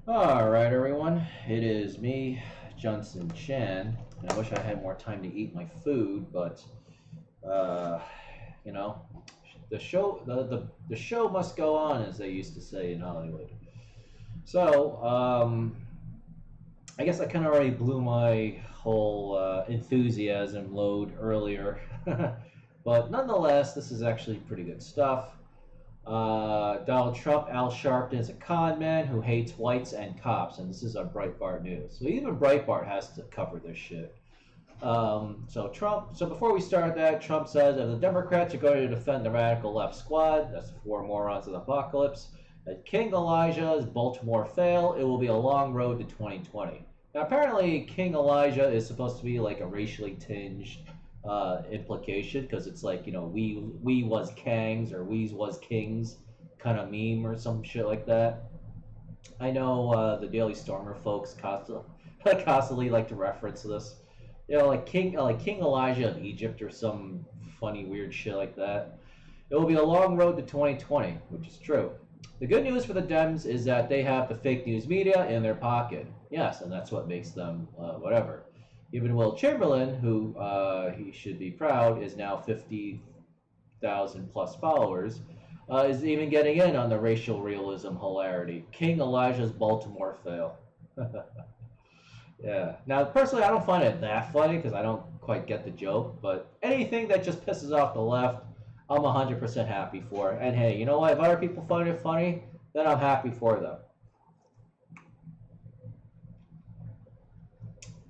Alright, everyone. It is me, Johnson Chan, and I wish I had more time to eat my food, but, uh, you know, the show must go on, as they used to say in Hollywood. So, I guess I kind of already blew my whole enthusiasm load earlier, but nonetheless, this is actually pretty good stuff. Donald Trump, Al Sharpton is a con man who hates whites and cops, and this is on Breitbart News. So even Breitbart has to cover this shit. So before we start that, Trump says if the Democrats are going to defend the radical left squad, that's the four morons of the apocalypse, at King Elijah's Baltimore fail, it will be a long road to 2020. Now, apparently, King Elijah is supposed to be like a racially tinged implication because it's like, we was kangs or we was kings kind of meme or some shit like that. I know the Daily Stormer folks constantly like to reference this. Like King Elijah of Egypt or some funny weird shit like that. It will be a long road to 2020, which is true. The good news for the Dems is that they have the fake news media in their pocket. Yes, and that's what makes them whatever. Even Will Chamberlain, who he should be proud, is now 50,000 plus followers, is even getting in on the racial realism hilarity. King Elijah's Baltimore fail. Yeah. Now, personally, I don't find it that funny because I don't quite get the joke. But anything that just pisses off the left, I'm 100% happy for. And hey, you know what? If other people find it funny, then I'm happy for them.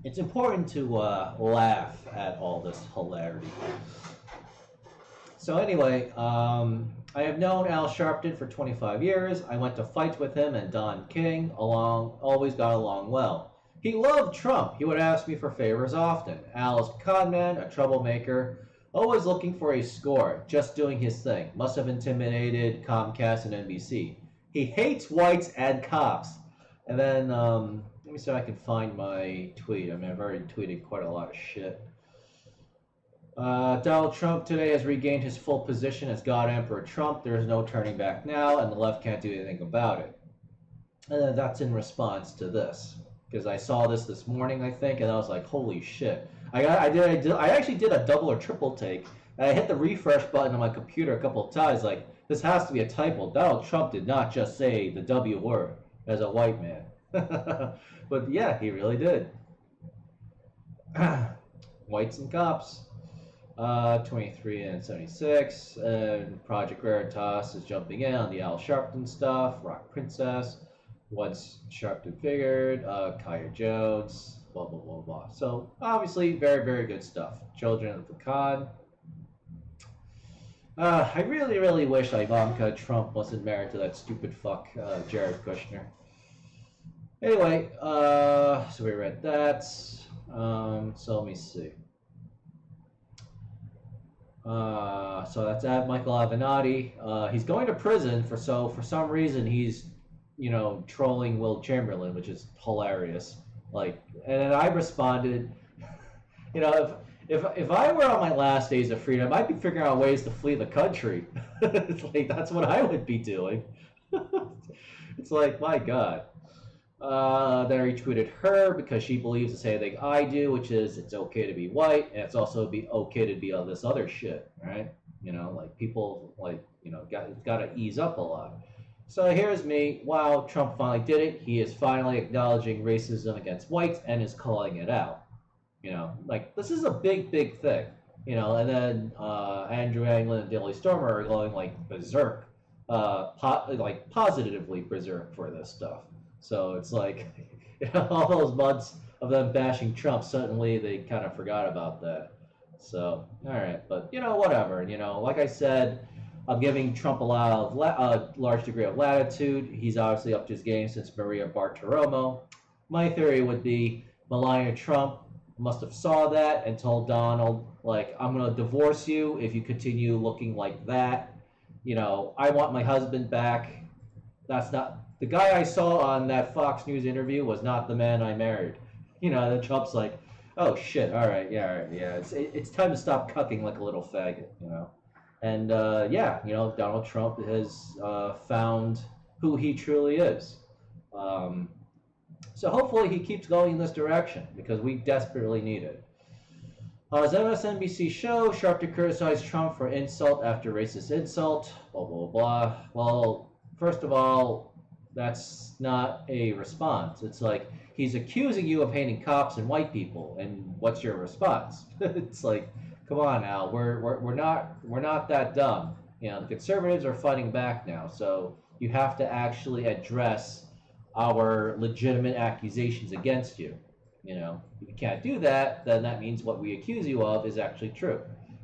It's important to laugh at all this hilarity. So anyway, I have known Al Sharpton for 25 years. I went to fights with him and Don King. Always got along well. He loved Trump. He would ask me for favors often. Al is a con man, a troublemaker, always looking for a score, just doing his thing. Must have intimidated Comcast and NBC. He hates whites and cops. And then, let me see if I can find my tweet. I mean, I've already tweeted quite a lot of shit. Donald Trump today has regained his full position as God Emperor Trump. There is no turning back now, and the left can't do anything about it. And then that's in response to this, because I saw this morning, I think, and I was like, "Holy shit!" I actually did a double or triple take. And I hit the refresh button on my computer a couple of times. Like, this has to be a typo. Donald Trump did not just say the W word as a white man, but yeah, he really did. Whites and cops. 23 and 76, and Project Veritas is jumping in on the Al Sharpton stuff, Rock Princess, once Sharpton figured, Kaya Jones, blah, blah, blah, blah. So, obviously, very, very good stuff. Children of the Con. I really, really wish Ivanka Trump wasn't married to that stupid fuck, Jared Kushner. Anyway, so we read that. So let me see. So that's at Michael Avenatti. He's going to prison for some reason he's trolling Will Chamberlain, which is hilarious. Like, and then I responded, if I were on my last days of freedom, I'd be figuring out ways to flee the country. It's like that's what I would be doing. It's like, my God. Then I retweeted her because she believes the same thing I do, which is it's okay to be white, and it's also be okay to be all this other shit, right? Like people got to ease up a lot. So here's me. Wow, Trump finally did it. He is finally acknowledging racism against whites and is calling it out. Like this is a big, big thing. And then Andrew Anglin and Daily Stormer are going like berserk, like positively berserk for this stuff. So it's like, all those months of them bashing Trump, suddenly they kind of forgot about that. So, all right, but whatever. Like I said, I'm giving Trump a large degree of latitude. He's obviously upped his game since Maria Bartiromo. My theory would be Melania Trump must have saw that and told Donald, like, I'm going to divorce you if you continue looking like that. I want my husband back. That's not the guy I saw on that Fox News interview was not the man I married. Then Trump's like, oh shit, all right, yeah. It's time to stop cucking like a little faggot, And yeah, Donald Trump has found who he truly is. So hopefully he keeps going in this direction because we desperately need it. His MSNBC show, Sharpton criticized Trump for insult after racist insult, blah, blah, blah. Well, first of all, that's not a response. It's like he's accusing you of hating cops and white people, and what's your response? It's like, come on now, we're not that dumb. You know, the conservatives are fighting back now, so you have to actually address our legitimate accusations against you. You know, if you can't do that, then that means what we accuse you of is actually true,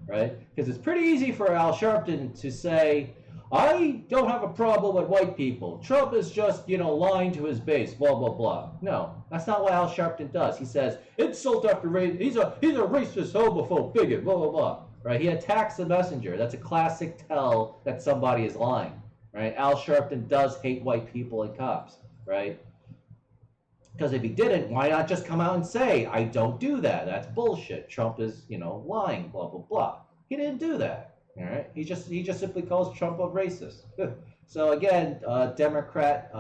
right? Because it's pretty easy for Al Sharpton to say, I don't have a problem with white people. Trump is just, you know, lying to his base, blah, blah, blah. No, that's not what Al Sharpton does. He says, insult after race, he's a racist, homophobe, bigot, blah, blah, blah, right? He attacks the messenger. That's a classic tell that somebody is lying, right? Al Sharpton does hate white people and cops, right? Because if he didn't, why not just come out and say, I don't do that? That's bullshit. Trump is, you know, lying, blah, blah, blah. He didn't do that. All right. He just simply calls Trump a racist. So again, Democrat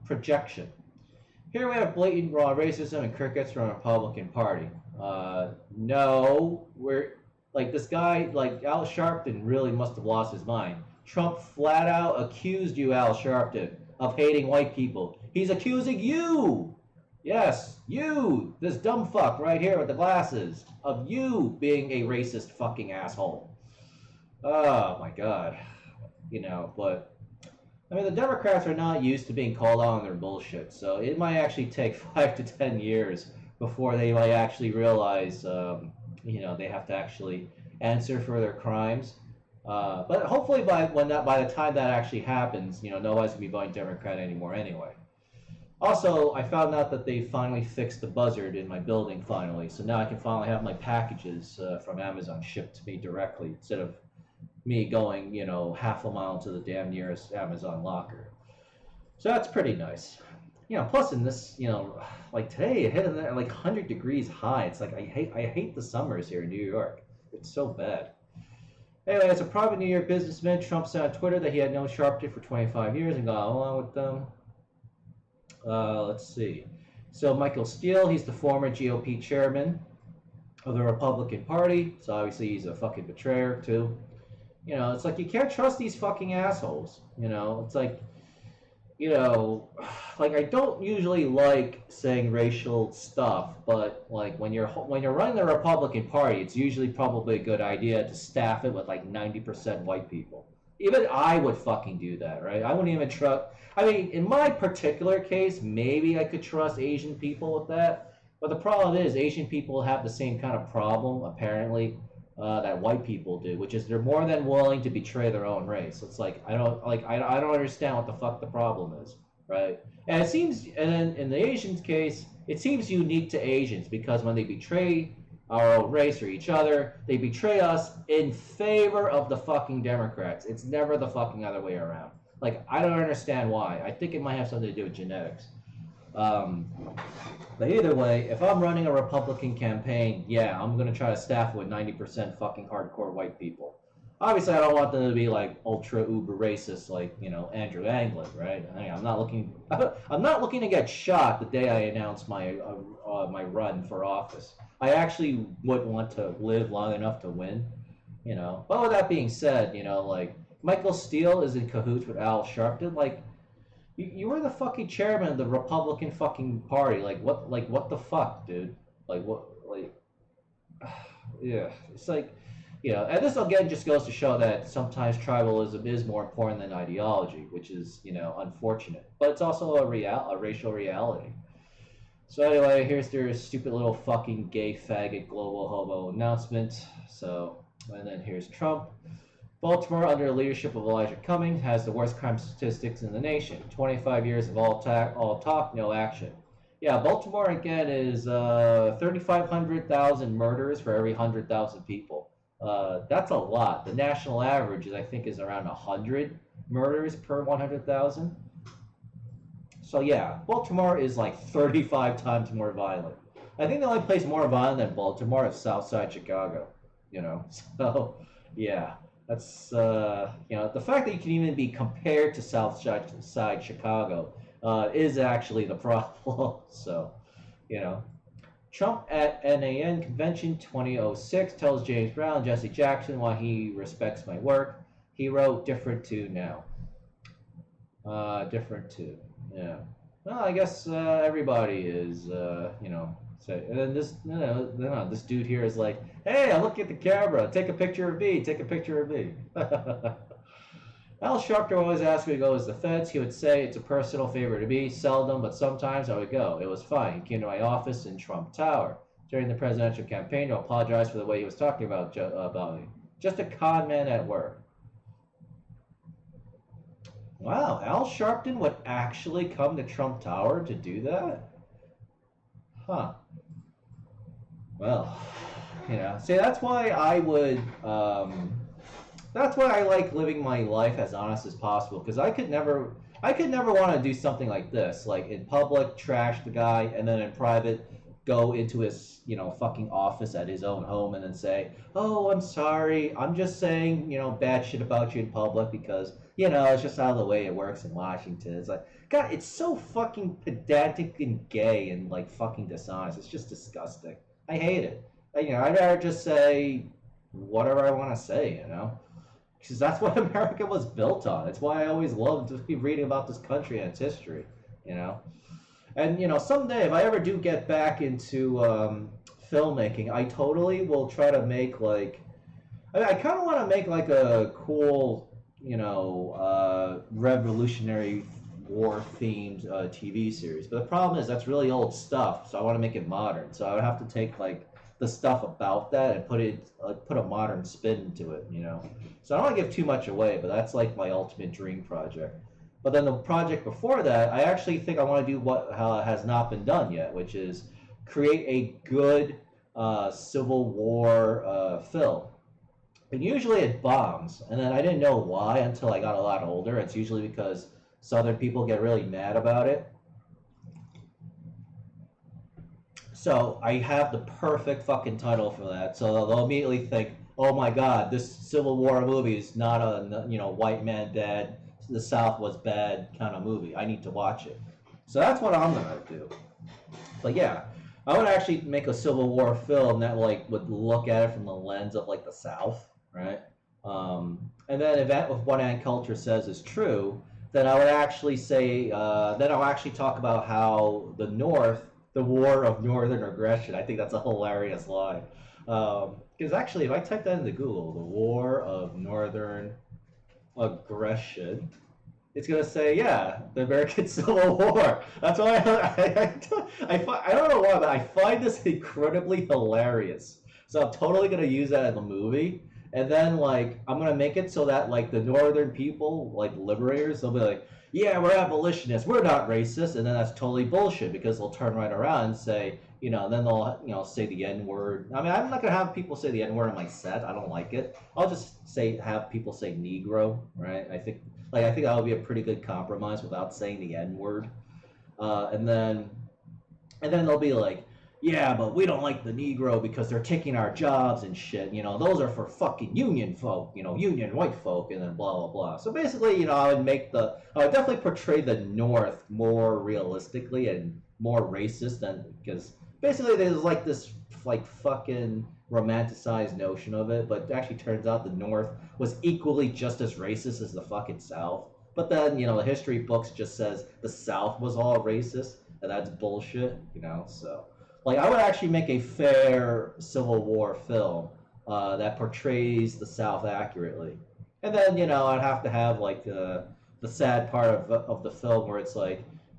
projection. Here we have blatant raw racism and crickets from the Republican Party. No, we're like this guy, like Al Sharpton really must have lost his mind. Trump flat out accused you, Al Sharpton, of hating white people. He's accusing you. Yes, you, this dumb fuck right here with the glasses, of you being a racist fucking asshole. Oh my God. You know, but I mean, the Democrats are not used to being called out on their bullshit, so it might actually take 5 to 10 years before they might actually realize, you know, they have to actually answer for their crimes. But hopefully by the time that actually happens, you know, nobody's gonna be voting Democrat anymore anyway. Also, I found out that they finally fixed the buzzard in my building finally, so now I can finally have my packages from Amazon shipped to me directly instead of me going, you know, half a mile to the damn nearest Amazon locker. So that's pretty nice. You know, plus in this, you know, like today it hit like 100 degrees high. It's like I hate the summers here in New York. It's so bad. Anyway, as a private New York businessman, Trump said on Twitter that he had known Sharpton for 25 years and got along with them. Let's see. So Michael Steele, he's the former GOP chairman of the Republican Party. So obviously he's a fucking betrayer too. You know, it's like you can't trust these fucking assholes. You know, it's like, you know, like I don't usually like saying racial stuff, but like when you're running the Republican Party, it's usually probably a good idea to staff it with like 90% white people. Even I would fucking do that, right? I wouldn't even trust. I mean, in my particular case, maybe I could trust Asian people with that. But the problem is, Asian people have the same kind of problem, apparently, that white people do, which is they're more than willing to betray their own race. It's like I don't understand what the fuck the problem is, right? And it seems, and then in the Asians case, it seems unique to Asians because when they betray our own race or each other, they betray us in favor of the fucking Democrats. It's never the fucking other way around. Like, I don't understand why. I think it might have something to do with genetics. But either way, if I'm running a Republican campaign, yeah, I'm going to try to staff it with 90% fucking hardcore white people. Obviously, I don't want them to be like ultra uber racist like, you know, Andrew Anglin, right? I mean, I'm not looking to get shot the day I announce my my run for office. I actually would want to live long enough to win, you know. But with that being said, you know, like Michael Steele is in cahoots with Al Sharpton. Like, you were the fucking chairman of the Republican fucking party. Like what the fuck, dude? Like what? Like, yeah, it's like, you know. And this again just goes to show that sometimes tribalism is more important than ideology, which is, you know, unfortunate. But it's also a racial reality. So anyway, here's their stupid little fucking gay faggot global homo announcement. So, and then here's Trump. Baltimore, under the leadership of Elijah Cummings, has the worst crime statistics in the nation. 25 years of all talk, no action. Yeah, Baltimore again is 3,500,000 murders for every 100,000 people. That's a lot. The national average I think is around 100 murders per 100,000. So yeah, Baltimore is like 35 times more violent. I think the only place more violent than Baltimore is Southside Chicago. You know, so yeah, that's you know, the fact that you can even be compared to Southside Chicago is actually the problem. So, you know. Trump at NAN convention 2006 tells James Brown, Jesse Jackson why he respects my work. He wrote different too now. Different too. Yeah. Well, I guess everybody is, So, and then this dude here is like, hey, I look at the camera. Take a picture of me. Take a picture of me. Al Sharpton always asked me to go as the feds. He would say it's a personal favor to me. Seldom, but sometimes I would go. It was fine. He came to my office in Trump Tower during the presidential campaign to apologize for the way he was talking about me. Just a con man at work. Wow, Al Sharpton would actually come to Trump Tower to do that? Huh. Well, see, that's why I would, that's why I like living my life as honest as possible, because I could never want to do something like this, like in public, trash the guy, and then in private, go into his, fucking office at his own home and then say, oh, I'm sorry, I'm just saying, bad shit about you in public because, it's just how the way it works in Washington. It's like, God, it's so fucking pedantic and gay and, like, fucking dishonest. It's just disgusting. I hate it. I'd rather just say whatever I want to say, because that's what America was built on. It's why I always loved to be reading about this country and its history, And, someday if I ever do get back into filmmaking, I totally will try to make I kind of want to make like a cool, Revolutionary War themed TV series. But the problem is that's really old stuff, so I want to make it modern. So I would have to take the stuff about that and put a modern spin to it, So I don't want to give too much away, but that's like my ultimate dream project. But then the project before that, I actually think I want to do what has not been done yet, which is create a good Civil War film. And usually it bombs, and then I didn't know why until I got a lot older. It's usually because Southern people get really mad about it. So I have the perfect fucking title for that. So they'll immediately think, oh my God, this Civil War movie is not a white man dead, the South was bad kind of movie. I need to watch it. So that's what I'm gonna do. But yeah, I would actually make a Civil War film that would look at it from the lens of the South, right? And then if what Ann Coulter says is true, then I would actually say, then I'll actually talk about how the North, the War of Northern Aggression. I think that's a hilarious line. Because actually, if I type that into Google, the War of Northern Aggression, it's gonna say, yeah, the American Civil War. That's why I don't know why, but I find this incredibly hilarious. So I'm totally gonna use that in the movie, and then I'm gonna make it so that the northern people, liberators, they'll be like, yeah, we're abolitionists, we're not racist, and then that's totally bullshit because they'll turn right around and say, then they'll say the N-word. I mean, I'm not gonna have people say the N-word on my set. I don't like it. I'll just have people say Negro, right? I think that would be a pretty good compromise without saying the N-word. And then they'll be like, yeah, but we don't like the Negro because they're taking our jobs and shit. Those are for fucking union folk, union white folk, and then blah, blah, blah. So basically, I would definitely portray the North more realistically and more racist because basically there's this fucking romanticized notion of it, but it actually turns out the North was equally just as racist as the fucking South. But then, the history books just says the South was all racist, and that's bullshit, so. I would actually make a fair Civil War film that portrays the South accurately. And then, I'd have to have, the sad part of the film where it's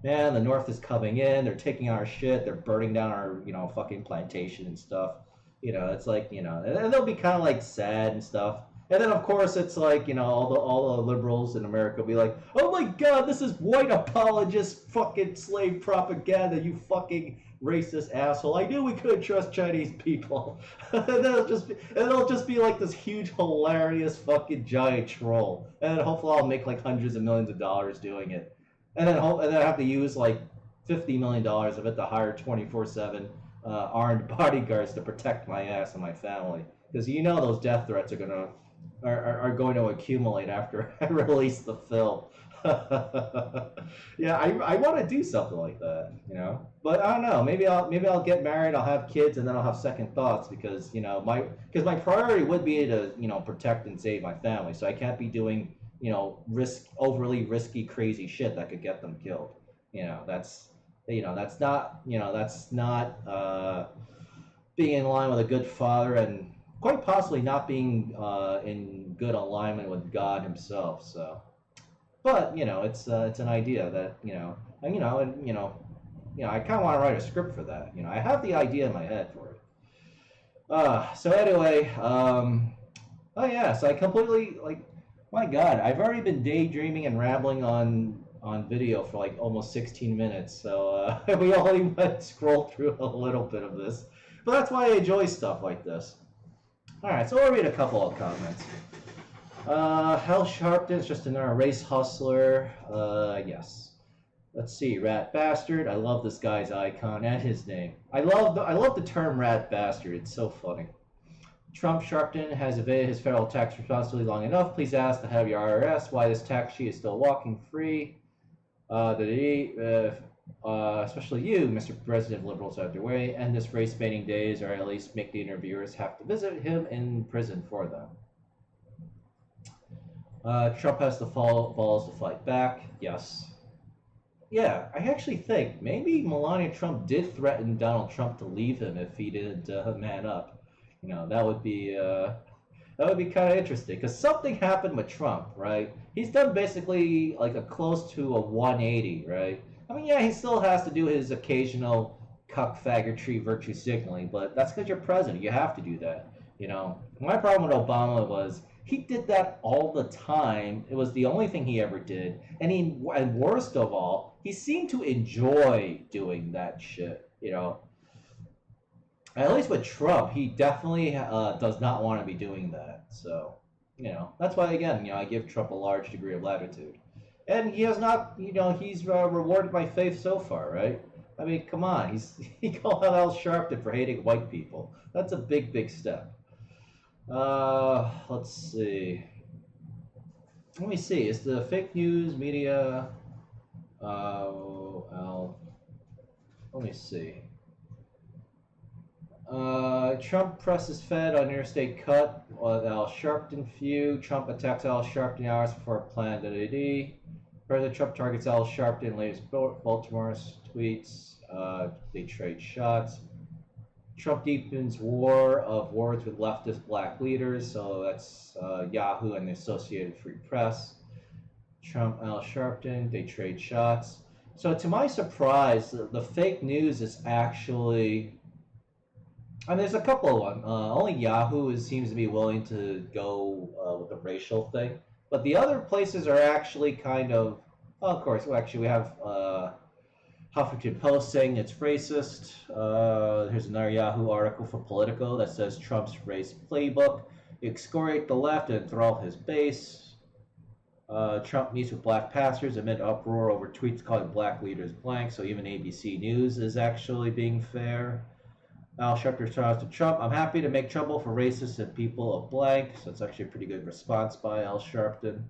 man, the North is coming in, they're taking our shit, they're burning down our, fucking plantation and stuff. It's and they'll be kind of, sad and stuff. And then, of course, it's all the liberals in America will be like, oh my God, this is white apologist fucking slave propaganda, you fucking racist asshole. I knew we couldn't trust Chinese people. And then it'll just be this huge, hilarious fucking giant troll. And then hopefully I'll make hundreds of millions of dollars doing it. And then I have to use $50 million of it to hire 24/7 armed bodyguards to protect my ass and my family. Because those death threats are going to accumulate after I release the film. Yeah, I want to do something like that, But I don't know. Maybe I'll get married. I'll have kids, and then I'll have second thoughts because my priority would be to protect and save my family. So I can't be doing overly risky, crazy shit that could get them killed. That's not being in line with a good father and quite possibly not being in good alignment with God Himself. So. But it's an idea that I kind of want to write a script for that. I have the idea in my head for it. So anyway, oh yeah, so I completely my God, I've already been daydreaming and rambling on video for like almost 16 minutes. So we only went scroll through a little bit of this, but that's why I enjoy stuff like this. All right, so I'll read a couple of comments. Hal Sharpton's just another race hustler. Yes. Let's see, rat bastard. I love this guy's icon and his name. I love the term rat bastard. It's so funny. Trump Sharpton has evaded his federal tax responsibility long enough. Please ask the head of your IRS why this tax sheet is still walking free. Especially you, Mr. President, liberals out their way, end this race baiting days, or at least make the interviewers have to visit him in prison for them. Trump has the balls to fight back. Yes. Yeah, I actually think maybe Melania Trump did threaten Donald Trump to leave him if he didn't man up. That would be kind of interesting because something happened with Trump, right? He's done basically like a close to a 180, right? I mean, yeah, he still has to do his occasional cuck faggotry virtue signaling, but that's because you're president. You have to do that. My problem with Obama was he did that all the time. It was the only thing he ever did. And worst of all, he seemed to enjoy doing that shit, At least with Trump, he definitely does not want to be doing that. So, that's why, again, I give Trump a large degree of latitude. And he has not, he's rewarded my faith so far, right? I mean, come on. He called out Al Sharpton for hating white people. That's a big, big step. Let's see. Let me see. Is the fake news media? Let me see. Trump presses Fed on interstate cut on Al Sharpton feud. Trump attacks Al Sharpton hours before planned DDD. President Trump targets Al Sharpton. Latest Baltimore's tweets. They trade shots. Trump deepens war of words with leftist black leaders. So that's Yahoo and the Associated Free Press. Trump, Al Sharpton, they trade shots. So to my surprise, the fake news is actually... I mean, there's a couple of them. Only Yahoo seems to be willing to go with the racial thing. But the other places are actually kind of... Well, of course, actually we have... Huffington Post saying it's racist. Here's another Yahoo article for Politico that says Trump's race playbook. Excoriate the left and enthrall his base. Trump meets with black pastors amid uproar over tweets calling black leaders blank. So even ABC News is actually being fair. Al Sharpton responds to Trump. I'm happy to make trouble for racists and people of blank. So it's actually a pretty good response by Al Sharpton.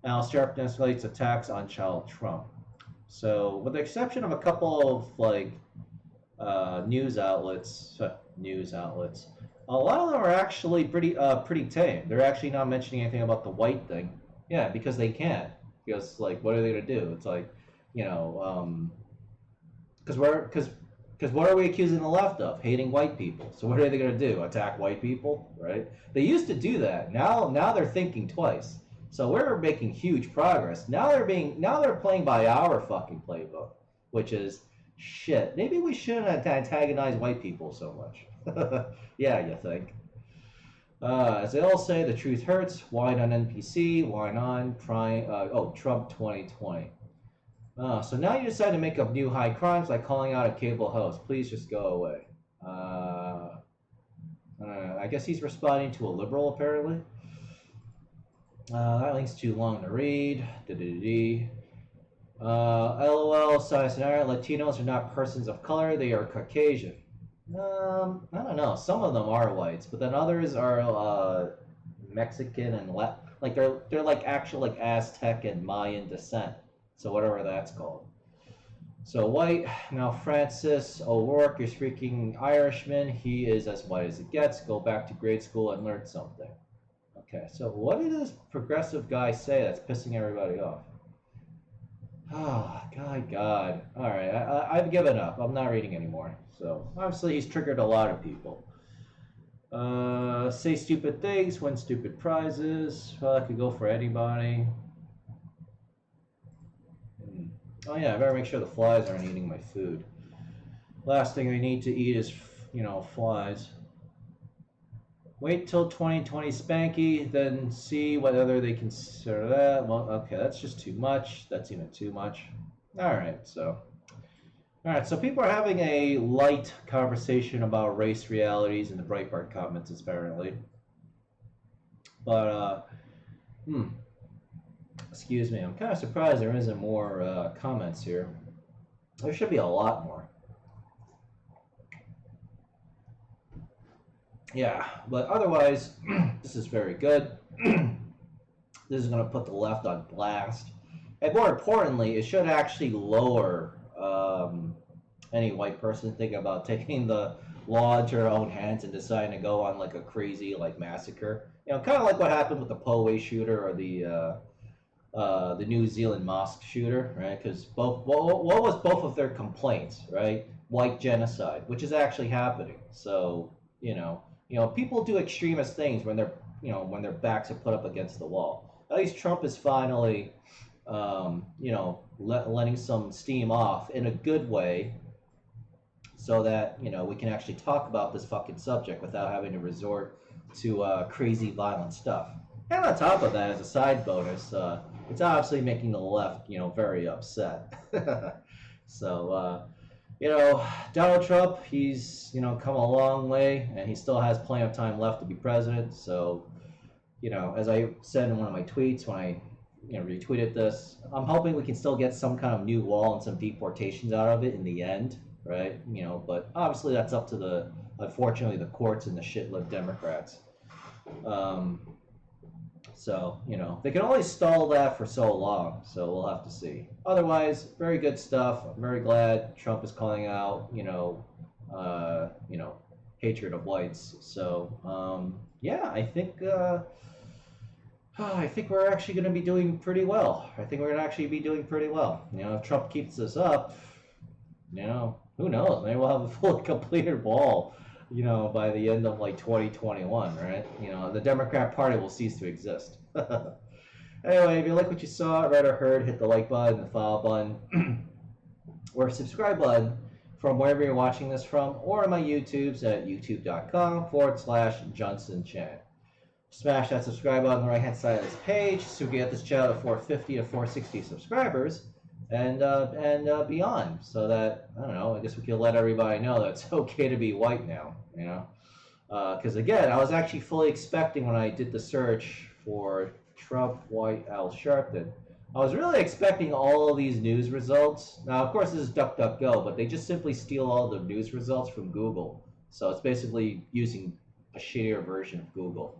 Al Sharpton escalates attacks on child Trump. So, with the exception of a couple of news outlets, a lot of them are actually pretty tame. They're actually not mentioning anything about the white thing. Yeah, because they can't. Because what are they gonna do? It's because what are we accusing the left of? Hating white people. So what are they gonna do? Attack white people, right? They used to do that. Now they're thinking twice. So we're making huge progress. Now they're playing by our fucking playbook, which is shit. Maybe we shouldn't antagonize white people so much. Yeah, you think? As they all say, the truth hurts. Wine on NPC. Wine on Trump 2020. So now you decide to make up new high crimes like calling out a cable host. Please just go away. I guess he's responding to a liberal apparently. That link's too long to read. LOL, science and art. Latinos are not persons of color, they are Caucasian. I don't know. Some of them are whites, but then others are Mexican and they're actual Aztec and Mayan descent. So whatever that's called. So white, now Francis O'Rourke is freaking Irishman. He is as white as it gets. Go back to grade school and learn something. Okay, so what did this progressive guy say that's pissing everybody off? Oh, God. All right, I've given up. I'm not reading anymore. So obviously he's triggered a lot of people. Say stupid things, win stupid prizes. Well, that could go for anybody. Oh yeah, I better make sure the flies aren't eating my food. Last thing we need to eat is, flies. Wait till 2020 Spanky, then see whether they consider that. Well, okay, that's just too much. That's even too much. All right, so people are having a light conversation about race realities in the Breitbart comments, apparently. But, excuse me, I'm kind of surprised there isn't more comments here. There should be a lot more. Yeah, but otherwise, this is very good. This is going to put the left on blast. And more importantly, it should actually lower any white person thinking about taking the law into their own hands and deciding to go on like a crazy massacre. Kind of like what happened with the Poway shooter or the New Zealand mosque shooter, right? Because what was both of their complaints, right? White genocide, which is actually happening. So people do extremist things when when their backs are put up against the wall. At least Trump is finally, letting some steam off in a good way, so that we can actually talk about this fucking subject without having to resort to crazy violent stuff. And on top of that, as a side bonus, it's obviously making the left, very upset. So, Donald Trump, he's, come a long way, and he still has plenty of time left to be president. So, as I said in one of my tweets when I, retweeted this, I'm hoping we can still get some kind of new wall and some deportations out of it in the end, right? But obviously that's up to unfortunately, the courts and the shit-lived Democrats. So, they can only stall that for so long, so we'll have to see. Otherwise, very good stuff. I'm very glad Trump is calling out, hatred of whites. So, yeah, I think we're actually going to be doing pretty well. If Trump keeps this up, who knows? Maybe we'll have a fully completed wall, by the end of 2021, right? The Democrat Party will cease to exist. Anyway, if you like what you saw, read, or heard, hit the like button, the follow button, or subscribe button from wherever you're watching this from, or on my YouTubes at youtube.com/Johnson Chan. Smash that subscribe button on the right hand side of this page so we can get this channel to 450 to 460 subscribers and beyond, so that, I don't know, I guess we can let everybody know that it's okay to be white now, because again, I was actually fully expecting when I did the search for Trump white Al Sharpton, I was really expecting all of these news results. Now, of course, this is DuckDuckGo, but they just simply steal all the news results from Google, so it's basically using a shittier version of Google.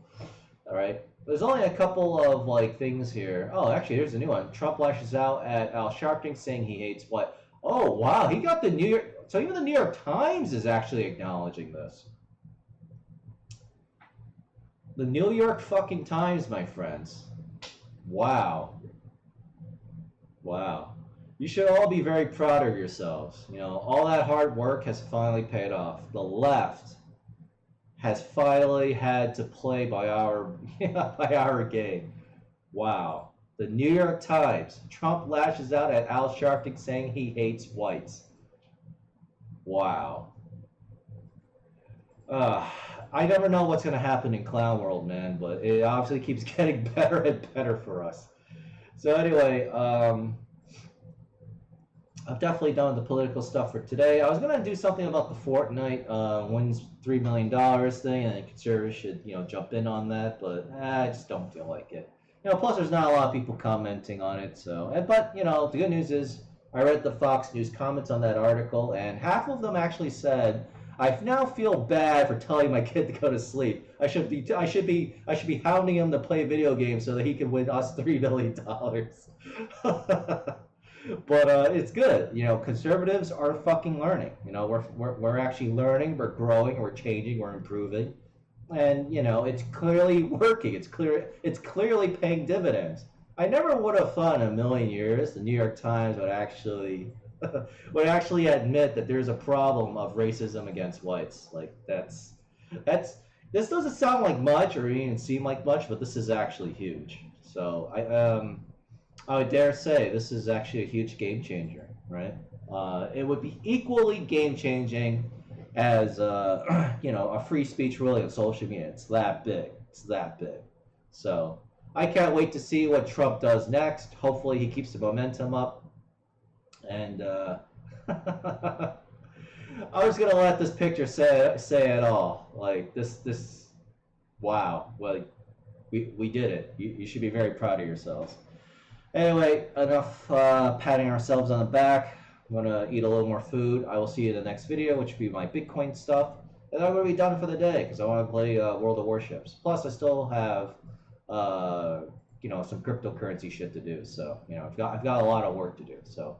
All right, there's only a couple of things here. Oh, actually, here's a new one. Trump lashes out at Al Sharpton, saying he hates white. Oh, wow, he got the New York. So even the New York Times is actually acknowledging this. The New York fucking Times, my friends. Wow. You should all be very proud of yourselves. All that hard work has finally paid off. The left has finally had to play by our game. Wow. The New York Times. Trump lashes out at Al Sharpton saying he hates whites. Wow. I never know what's going to happen in clown world, man, but it obviously keeps getting better and better for us. So anyway, I've definitely done the political stuff for today. I was going to do something about the Fortnite wins $3 million thing, and the conservatives should, jump in on that, but I just don't feel like it. Plus there's not a lot of people commenting on it, so, but, the good news is I read the Fox News comments on that article, and half of them actually said, I now feel bad for telling my kid to go to sleep. I should be hounding him to play video games so that he can win us $3 million. But it's good. You know, conservatives are fucking learning. You know, we're actually learning, we're growing, we're changing, we're improving, and you know, it's clearly working. It's clearly paying dividends. I never would have thought in a million years the New York Times would actually would actually admit that there's a problem of racism against whites. Like that's this doesn't sound like much or even seem like much, but this is actually huge. So I would dare say this is actually a huge game changer, right? It would be equally game changing as you know, a free speech ruling on social media. It's that big. It's that big. So I can't wait to see what Trump does next. Hopefully he keeps the momentum up. And I was gonna let this picture say it all. Like this. Wow. Well, we did it. You should be very proud of yourselves. Anyway, enough patting ourselves on the back. I'm gonna eat a little more food. I will see you in the next video, which will be my Bitcoin stuff, and I'm gonna be done for the day because I want to play World of Warships. Plus, I still have you know, some cryptocurrency shit to do. So you know, I've got a lot of work to do. So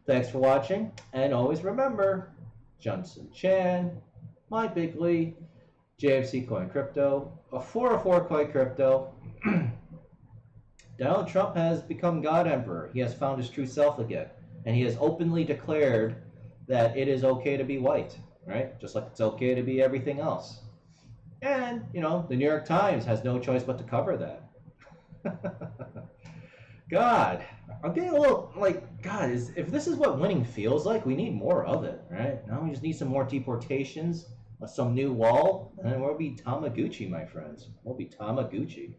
thanks for watching, and always remember, Johnson Chan, my Bigly, JFC Coin Crypto, a 404 Coin Crypto. Donald Trump has become God Emperor. He has found his true self again. And he has openly declared that it is okay to be white, right? Just like it's okay to be everything else. And, you know, the New York Times has no choice but to cover that. God, I'm getting a little like, God, if this is what winning feels like, we need more of it, right? Now we just need some more deportations, some new wall, and then we'll be Tamaguchi, my friends. We'll be Tamaguchi.